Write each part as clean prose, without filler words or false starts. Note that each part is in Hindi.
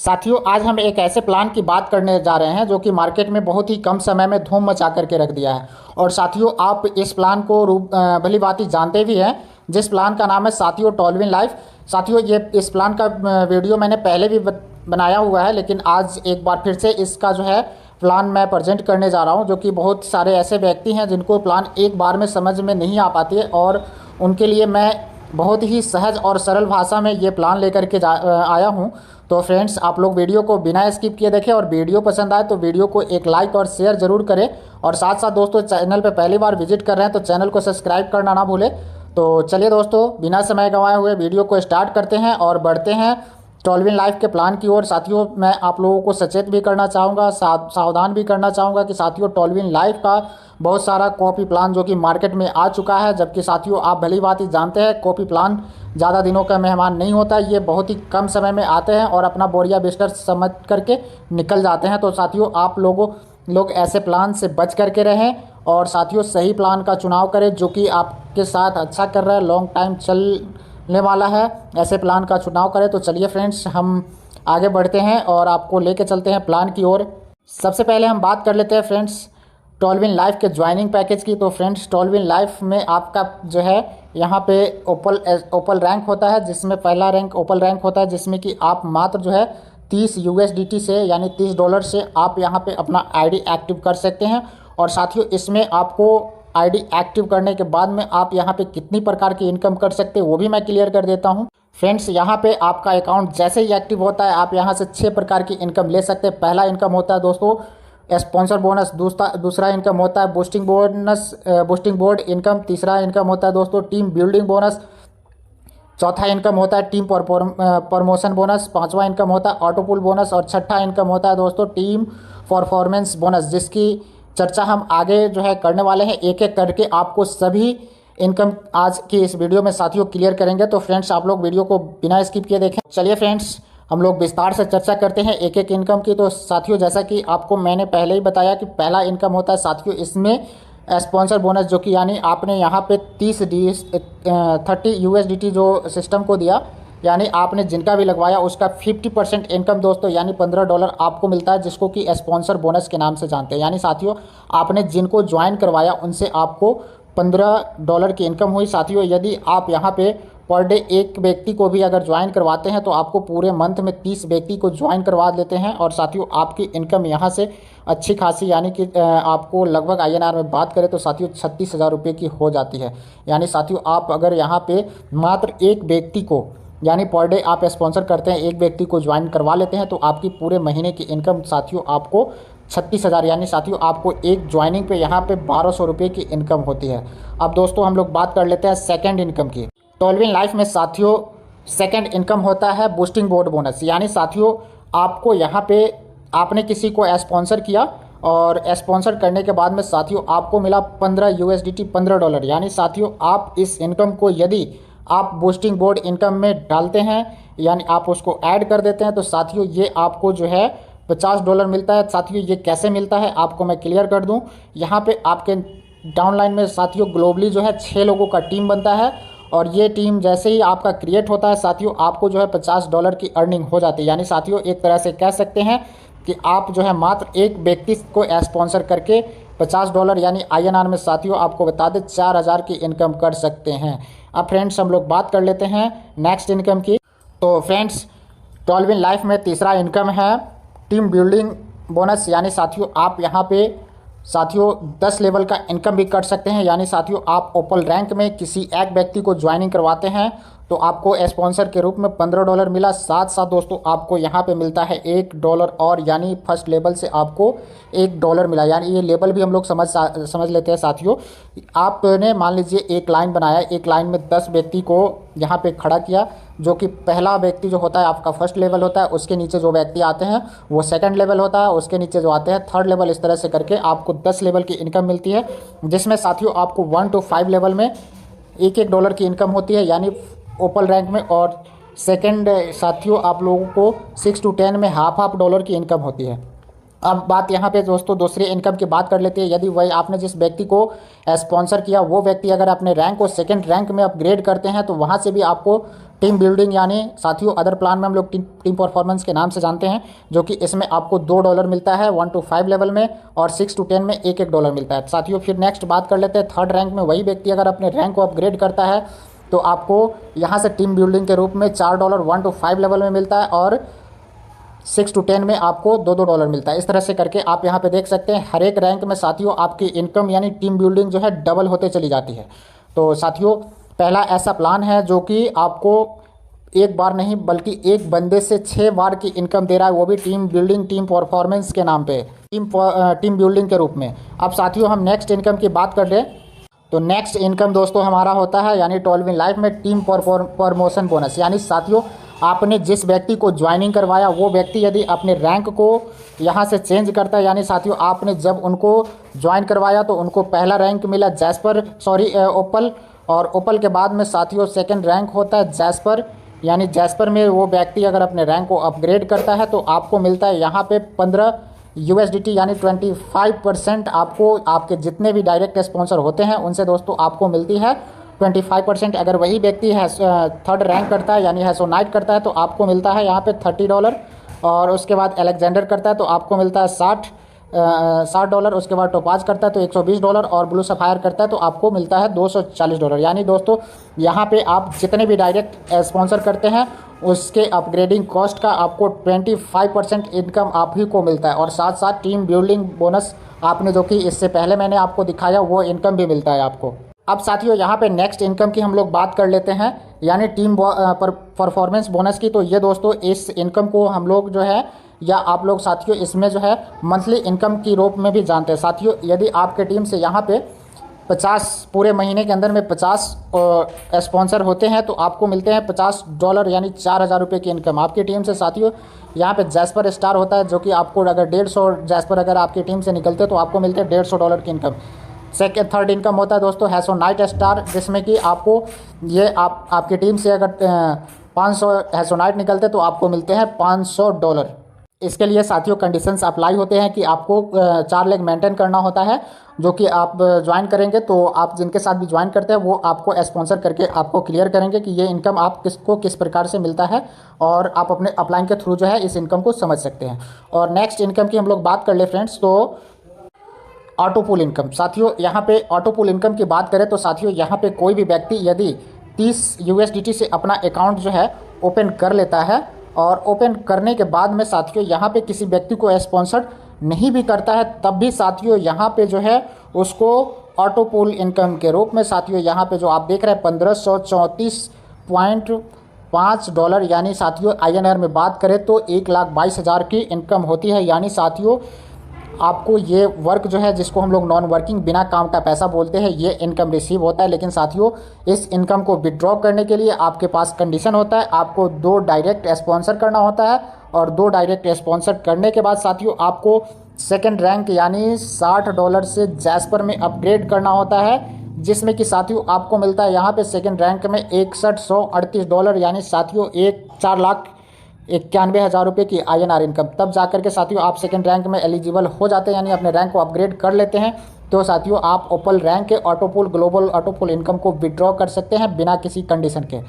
साथियों, आज हम एक ऐसे प्लान की बात करने जा रहे हैं जो कि मार्केट में बहुत ही कम समय में धूम मचा करके रख दिया है। और साथियों, आप इस प्लान को भली भांति जानते भी हैं, जिस प्लान का नाम है साथियों टॉलविन लाइफ। साथियों, ये इस प्लान का वीडियो मैंने पहले भी बनाया हुआ है, लेकिन आज एक बार फिर से इसका जो है प्लान मैं प्रेजेंट करने जा रहा हूं, जो कि बहुत सारे ऐसे व्यक्ति हैं जिनको प्लान एक बार में समझ में नहीं आ पाती है, और उनके लिए मैं बहुत ही सहज और सरल भाषा में ये प्लान लेकर के आया हूं। तो फ्रेंड्स, आप लोग वीडियो को बिना स्किप किए देखें, और वीडियो पसंद आए तो वीडियो को एक लाइक और शेयर जरूर करें। और साथ साथ दोस्तों, चैनल पर पहली बार विजिट कर रहे हैं तो चैनल को सब्सक्राइब करना ना भूलें। तो चलिए दोस्तों, बिना समय गंवाए हुए वीडियो को स्टार्ट करते हैं और बढ़ते हैं टॉलविन लाइफ के प्लान की ओर। साथियों, मैं आप लोगों को सचेत भी करना चाहूँगा, सावधान भी करना चाहूँगा कि साथियों टॉलविन लाइफ का बहुत सारा कॉपी प्लान जो कि मार्केट में आ चुका है, जबकि साथियों आप भली बात ही जानते हैं कॉपी प्लान ज़्यादा दिनों का मेहमान नहीं होता है। ये बहुत ही कम समय में आते हैं और अपना बोरिया बिस्तर समझ करके निकल जाते हैं। तो साथियों, आप लोग ऐसे प्लान से बच करके रहें, और साथियों सही प्लान का चुनाव करें जो कि आपके साथ अच्छा कर रहा है, लॉन्ग टाइम चलने वाला है। ऐसे प्लान का चुनाव करें। तो चलिए फ्रेंड्स, हम आगे बढ़ते हैं और आपको लेके चलते हैं प्लान की ओर। सबसे पहले हम बात कर लेते हैं फ्रेंड्स टॉलविन लाइफ के ज्वाइनिंग पैकेज की। तो फ्रेंड्स, टॉलविन लाइफ में आपका जो है यहाँ पे ओपल रैंक होता है, जिसमें पहला रैंक ओपल रैंक होता है, जिसमें कि आप मात्र जो है 30 USDT से यानी $30 से आप यहाँ पे अपना आईडी एक्टिव कर सकते हैं। और साथियों, इसमें आपको आईडी एक्टिव करने के बाद में आप यहाँ पे कितनी प्रकार की इनकम कर सकते हैं वो भी मैं क्लियर कर देता हूँ। फ्रेंड्स, यहाँ पे आपका अकाउंट जैसे ही एक्टिव होता है, आप यहाँ से 6 प्रकार की इनकम ले सकते हैं। पहला इनकम होता है दोस्तों स्पॉन्सर बोनस, दूसरा इनकम होता है बूस्टिंग बोर्ड इनकम, तीसरा इनकम होता है दोस्तों टीम बिल्डिंग बोनस, चौथा इनकम होता है टीम प्रमोशन बोनस, पांचवा इनकम होता है ऑटो पुल बोनस, और छठा इनकम होता है दोस्तों टीम परफॉर्मेंस बोनस, जिसकी चर्चा हम आगे जो है करने वाले हैं। एक एक करके आपको सभी इनकम आज की इस वीडियो में साथियों क्लियर करेंगे। तो फ्रेंड्स, आप लोग वीडियो को बिना स्किप किए देखें। चलिए फ्रेंड्स, हम लोग विस्तार से चर्चा करते हैं एक एक इनकम की। तो साथियों, जैसा कि आपको मैंने पहले ही बताया कि पहला इनकम होता है साथियों इसमें स्पॉन्सर बोनस, जो कि यानी आपने यहाँ पे 30 USDT जो सिस्टम को दिया, यानी आपने जिनका भी लगवाया उसका 50% इनकम दोस्तों यानी $15 आपको मिलता है, जिसको कि स्पॉन्सर बोनस के नाम से जानते हैं। यानी साथियों, आपने जिनको ज्वाइन करवाया उनसे आपको $15 की इनकम हुई। साथियों, यदि आप यहाँ पे पर डे एक व्यक्ति को भी अगर ज्वाइन करवाते हैं तो आपको पूरे मंथ में 30 व्यक्ति को ज्वाइन करवा देते हैं। और साथियों, आपकी इनकम यहाँ से अच्छी खासी यानी कि आपको लगभग INR में बात करें तो साथियों 36,000 रुपये की हो जाती है। यानी साथियों, आप अगर यहाँ पे मात्र एक व्यक्ति को यानी पर डे आप स्पॉन्सर करते हैं, एक व्यक्ति को ज्वाइन करवा लेते हैं, तो आपकी पूरे महीने की इनकम साथियों आपको 36,000 यानी साथियों आपको एक ज्वाइनिंग पे यहाँ पे 1200 रुपये की इनकम होती है। अब दोस्तों, हम लोग बात कर लेते हैं सेकंड इनकम की। टॉलविन लाइफ में साथियों सेकंड इनकम होता है बूस्टिंग बोर्ड बोनस। यानी साथियों, आपको यहाँ पे आपने किसी को स्पॉन्सर किया, और स्पॉन्सर करने के बाद में साथियों आपको मिला 15 USDT $15। यानी साथियों, आप इस इनकम को यदि आप बूस्टिंग बोर्ड इनकम में डालते हैं, यानी आप उसको ऐड कर देते हैं, तो साथियों ये आपको जो है $50 मिलता है। साथियों, ये कैसे मिलता है आपको मैं क्लियर कर दूं। यहाँ पे आपके डाउनलाइन में साथियों ग्लोबली जो है 6 लोगों का टीम बनता है, और ये टीम जैसे ही आपका क्रिएट होता है साथियों आपको जो है $50 की अर्निंग हो जाती है। यानी साथियों, एक तरह से कह सकते हैं कि आप जो है मात्र एक व्यक्ति को स्पॉन्सर करके $50 यानी INR में साथियों आपको बता दें 4,000 की इनकम कर सकते हैं। अब फ्रेंड्स, हम लोग बात कर लेते हैं नेक्स्ट इनकम की। तो फ्रेंड्स, टॉलविन लाइफ में तीसरा इनकम है टीम बिल्डिंग बोनस। यानी साथियों, आप यहाँ पे साथियों 10 लेवल का इनकम भी कर सकते हैं। यानी साथियों, आप ओपल रैंक में किसी एक व्यक्ति को ज्वाइनिंग करवाते हैं तो आपको स्पॉन्सर के रूप में $15 मिला। साथ साथ दोस्तों आपको यहाँ पे मिलता है $1 और, यानी फर्स्ट लेवल से आपको $1 मिला। यानी ये लेवल भी हम लोग समझ लेते हैं साथियों। आपने मान लीजिए एक लाइन बनाया, एक लाइन में 10 व्यक्ति को यहाँ पे खड़ा किया, जो कि पहला व्यक्ति जो होता है आपका फर्स्ट लेवल होता है, उसके नीचे जो व्यक्ति आते हैं वो सेकंड लेवल होता है, उसके नीचे जो आते हैं थर्ड लेवल। इस तरह से करके आपको 10 लेवल की इनकम मिलती है, जिसमें साथियों आपको 1 to 5 लेवल में $1 की इनकम होती है, यानी ओपल रैंक में। और सेकंड साथियों आप लोगों को 6 to 10 में हाफ डॉलर की इनकम होती है। अब बात यहाँ पे दोस्तों दूसरी इनकम की बात कर लेते हैं। यदि वही आपने जिस व्यक्ति को स्पॉन्सर किया वो व्यक्ति अगर अपने रैंक को सेकंड रैंक में अपग्रेड करते हैं तो वहाँ से भी आपको टीम बिल्डिंग यानी साथियों अदर प्लान में हम लोग टीम परफॉर्मेंस के नाम से जानते हैं, जो कि इसमें आपको $2 मिलता है 1 to 5 लेवल में, और 6 to 10 में $1 मिलता है साथियों। फिर नेक्स्ट बात कर लेते हैं थर्ड रैंक में। वही व्यक्ति अगर अपने रैंक को अपग्रेड करता है तो आपको यहाँ से टीम बिल्डिंग के रूप में $4 1 to 5 लेवल में मिलता है, और 6 to 10 में आपको $2 मिलता है। इस तरह से करके आप यहाँ पे देख सकते हैं हर एक रैंक में साथियों आपकी इनकम यानी टीम बिल्डिंग जो है डबल होते चली जाती है। तो साथियों पहला ऐसा प्लान है जो कि आपको एक बार नहीं बल्कि एक बंदे से 6 बार की इनकम दे रहा है, वो भी टीम बिल्डिंग टीम परफॉर्मेंस के नाम पे, टीम बिल्डिंग के रूप में। अब साथियों हम नेक्स्ट इनकम की बात कर लें तो नेक्स्ट इनकम दोस्तों हमारा होता है यानी 12 इन लाइफ में टीम प्रमोशन बोनस। यानी साथियों आपने जिस व्यक्ति को ज्वाइनिंग करवाया वो व्यक्ति यदि अपने रैंक को यहाँ से चेंज करता है, यानी साथियों आपने जब उनको ज्वाइन करवाया तो उनको पहला रैंक मिला ओपल, और ओपल के बाद में साथियों सेकंड रैंक होता है जैस्पर। यानी जैस्पर में वो व्यक्ति अगर अपने रैंक को अपग्रेड करता है तो आपको मिलता है यहाँ पे 15 USDT यानी 25% आपको आपके जितने भी डायरेक्ट स्पॉन्सर होते हैं उनसे दोस्तों आपको मिलती है 25%। अगर वही व्यक्ति है थर्ड रैंक करता है यानी हैसोनाइट करता है तो आपको मिलता है यहाँ पे $30, और उसके बाद अलेक्जेंडर करता है तो आपको मिलता है $60, उसके बाद टोपाज करता है तो $120, और ब्लू सफायर करता है तो आपको मिलता है $240। यानी दोस्तों यहाँ पे आप जितने भी डायरेक्ट स्पॉन्सर करते हैं उसके अपग्रेडिंग कॉस्ट का आपको 25% इनकम आप ही को मिलता है, और साथ साथ टीम बिल्डिंग बोनस आपने जो कि इससे पहले मैंने आपको दिखाया वो इनकम भी मिलता है आपको। अब साथियों यहाँ पे नेक्स्ट इनकम की हम लोग बात कर लेते हैं यानी टीम परफॉर्मेंस बोनस की। तो ये दोस्तों इस इनकम को हम लोग जो है या आप लोग साथियों इसमें जो है मंथली इनकम की रूप में भी जानते हैं। साथियों यदि आपके टीम से यहाँ पे 50 पूरे महीने के अंदर में 50 स्पॉन्सर होते हैं तो आपको मिलते हैं $50 यानी 4,000 रुपये की इनकम आपकी टीम से। साथियों यहाँ पे जैस्पर स्टार होता है जो कि आपको अगर 150 जैस्पर अगर आपकी टीम से निकलते तो आपको मिलते हैं $150 की इनकम। थर्ड इनकम होता है दोस्तों हैसोनाइट स्टार, जिसमें कि आपको ये आपकी टीम से अगर 500 हैसोनाइट निकलते तो आपको मिलते हैं $500। इसके लिए साथियों कंडीशंस अप्लाई होते हैं कि आपको 4 लेग मेंटेन करना होता है, जो कि आप ज्वाइन करेंगे तो आप जिनके साथ भी ज्वाइन करते हैं वो आपको स्पॉन्सर करके आपको क्लियर करेंगे कि ये इनकम आप किसको किस प्रकार से मिलता है, और आप अपने अपलाइन के थ्रू जो है इस इनकम को समझ सकते हैं। और नेक्स्ट इनकम की हम लोग बात कर ले फ्रेंड्स, तो ऑटो पुल इनकम। साथियों यहाँ पे ऑटो पुल इनकम की बात करें तो साथियों यहाँ पे कोई भी व्यक्ति यदि 30 USDT से अपना अकाउंट जो है ओपन कर लेता है, और ओपन करने के बाद में साथियों यहाँ पे किसी व्यक्ति को स्पॉन्सर्ड नहीं भी करता है तब भी साथियों यहाँ पे जो है उसको ऑटो पुल इनकम के रूप में साथियों यहाँ पे जो आप देख रहे हैं $1534.5 यानी साथियों INR में बात करें तो 1,22,000 की इनकम होती है। यानी साथियों आपको ये वर्क जो है जिसको हम लोग नॉन वर्किंग बिना काम का पैसा बोलते हैं ये इनकम रिसीव होता है। लेकिन साथियों इस इनकम को विड्रॉ करने के लिए आपके पास कंडीशन होता है, आपको 2 डायरेक्ट स्पॉन्सर करना होता है, और 2 डायरेक्ट स्पॉन्सर करने के बाद साथियों आपको सेकंड रैंक यानी $60 से जैस्पर में अपग्रेड करना होता है, जिसमें कि साथियों आपको मिलता है यहाँ पे सेकंड रैंक में $6138 यानी साथियों 4,91,000 रुपये की INR इनकम। तब जाकर के साथियों आप सेकंड रैंक में एलिजिबल हो जाते हैं, यानी अपने रैंक को अपग्रेड कर लेते हैं। तो साथियों आप ओपल रैंक के ऑटोपुल ग्लोबल ऑटोपुल इनकम को विड्रॉ कर सकते हैं बिना किसी कंडीशन के।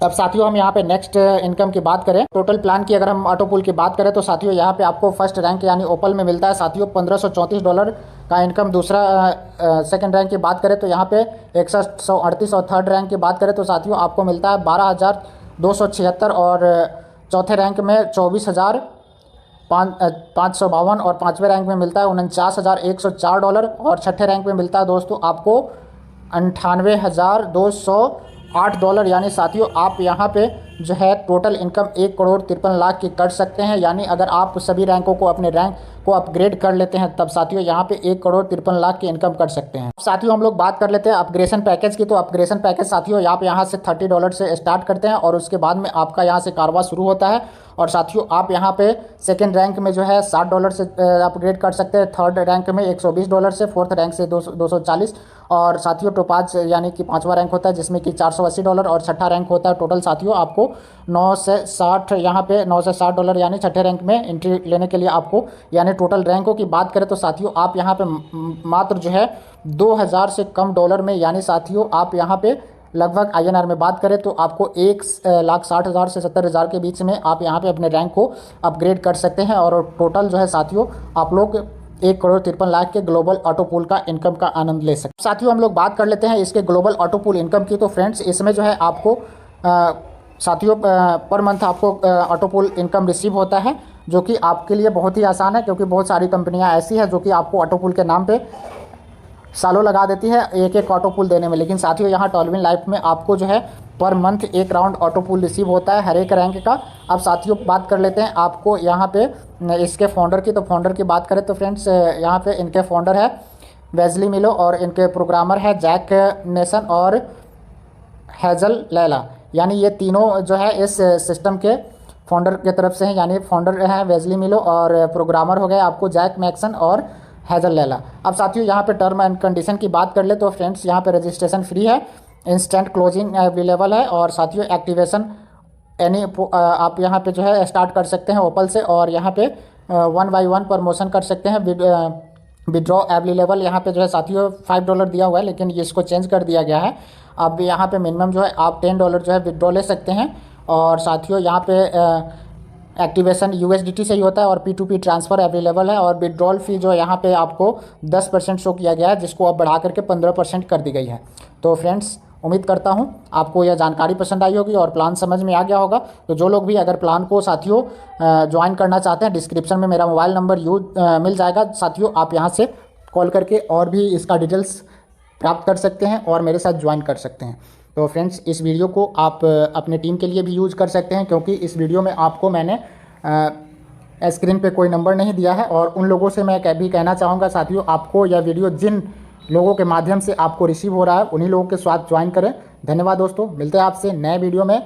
अब साथियों हम यहाँ पे नेक्स्ट इनकम की बात करें, टोटल प्लान की अगर हम ऑटोपुल की बात करें तो साथियों यहाँ पे आपको फर्स्ट रैंक यानी ओपल में मिलता है साथियों $1,534 का इनकम। दूसरा सेकंड रैंक की बात करें तो यहाँ पे 6138, और थर्ड रैंक की बात करें तो साथियों आपको मिलता है 12,276, और चौथे रैंक में 24,552, और पाँचवें रैंक में मिलता है $49,104, और छठे रैंक में मिलता है दोस्तों आपको $98,208। यानी साथियों आप यहाँ पे जो है टोटल इनकम 1,53,00,000 की कर सकते हैं। यानी अगर आप सभी रैंकों को अपने रैंक को अपग्रेड कर लेते हैं तब साथियों यहाँ पे 1,53,00,000 की इनकम कर सकते हैं। साथियों हम लोग बात कर लेते हैं अपग्रेशन पैकेज की। तो अपग्रेशन पैकेज साथियों आप यहाँ से $30 से स्टार्ट करते हैं, और उसके बाद में आपका यहाँ से कारवा शुरू होता है। और साथियों आप यहाँ पे सेकंड रैंक में जो है $60 से अपग्रेड कर सकते हैं, थर्ड रैंक में $120 से, फोर्थ रैंक से 240, और साथियों टोपाज यानी कि पाँचवा रैंक होता है जिसमें कि $480, और छठा रैंक होता है टोटल साथियों आपको 9 से 60, यहाँ पे $9 यानी छठे रैंक में एंट्री लेने के लिए आपको, यानी टोटल रैंकों की बात करें तो साथियों आप यहाँ पे मात्र जो है 2,000 से कम डॉलर में, यानी साथियों आप यहाँ पे लगभग INR में बात करें तो आपको 1,60,000 से 70,000 के बीच में आप यहाँ पे अपने रैंक को अपग्रेड कर सकते हैं। और टोटल जो है साथियों आप लोग 1,53,00,000 के ग्लोबल ऑटो पूल का इनकम का आनंद ले सकते हैं। साथियों हम लोग बात कर लेते हैं इसके ग्लोबल ऑटो पूल इनकम की। तो फ्रेंड्स इसमें जो है आपको साथियों पर मंथ आपको ऑटो पूल इनकम रिसीव होता है, जो कि आपके लिए बहुत ही आसान है, क्योंकि बहुत सारी कंपनियां ऐसी हैं जो कि आपको ऑटो पूल के नाम पे सालों लगा देती है एक एक ऑटो पूल देने में। लेकिन साथियों यहाँ टॉलविन लाइफ में आपको जो है per month 1 round auto pool receive होता है हर एक रैंक का। अब साथियों बात कर लेते हैं आपको यहाँ पे इसके फाउंडर की। तो फाउंडर की बात करें तो फ्रेंड्स यहाँ पे इनके फाउंडर है वेस्ली मिलो और इनके प्रोग्रामर है जैक नेसन और हेजल लैला। यानी ये तीनों जो है इस सिस्टम के फाउंडर की तरफ से हैं। यानी फाउंडर हैं वेस्ली मिलो और प्रोग्रामर हो गए आपको जैक मैक्सन और हेजल लैला। अब साथियों यहाँ पे टर्म एंड कंडीशन की बात कर ले तो फ्रेंड्स यहाँ पे रजिस्ट्रेशन फ्री है, इंस्टेंट क्लोजिंग अवेलेबल है और साथियों एक्टिवेशन आप यहाँ पे जो है स्टार्ट कर सकते हैं ओपल से। और यहाँ पे 1 by 1 प्रमोशन कर सकते हैं। विड्रॉ अवेलेबल यहाँ पे जो है साथियों $5 दिया हुआ है, लेकिन ये इसको चेंज कर दिया गया है। अब यहाँ पे मिनिमम जो है आप $10 जो है विड्रॉ ले सकते हैं। और साथियों यहाँ पे एक्टिवेशन USDT से ही होता है और P2P ट्रांसफ़र अवेलेबल है। और विड्रॉल फ़ी जो यहाँ पे आपको 10% शो किया गया है, जिसको अब बढ़ा करके 15% कर दी गई है। तो फ्रेंड्स उम्मीद करता हूँ आपको यह जानकारी पसंद आई होगी और प्लान समझ में आ गया होगा। तो जो लोग भी अगर प्लान को साथियों ज्वाइन करना चाहते हैं, डिस्क्रिप्शन में मेरा मोबाइल नंबर मिल जाएगा साथियों, आप यहाँ से कॉल करके और भी इसका डिटेल्स प्राप्त कर सकते हैं और मेरे साथ ज्वाइन कर सकते हैं। तो फ्रेंड्स इस वीडियो को आप अपने टीम के लिए भी यूज़ कर सकते हैं, क्योंकि इस वीडियो में आपको मैंने स्क्रीन पे कोई नंबर नहीं दिया है। और उन लोगों से मैं भी कहना चाहूँगा साथियों, आपको यह वीडियो जिन लोगों के माध्यम से आपको रिसीव हो रहा है उन्हीं लोगों के साथ ज्वाइन करें। धन्यवाद दोस्तों, मिलते हैं आपसे नए वीडियो में।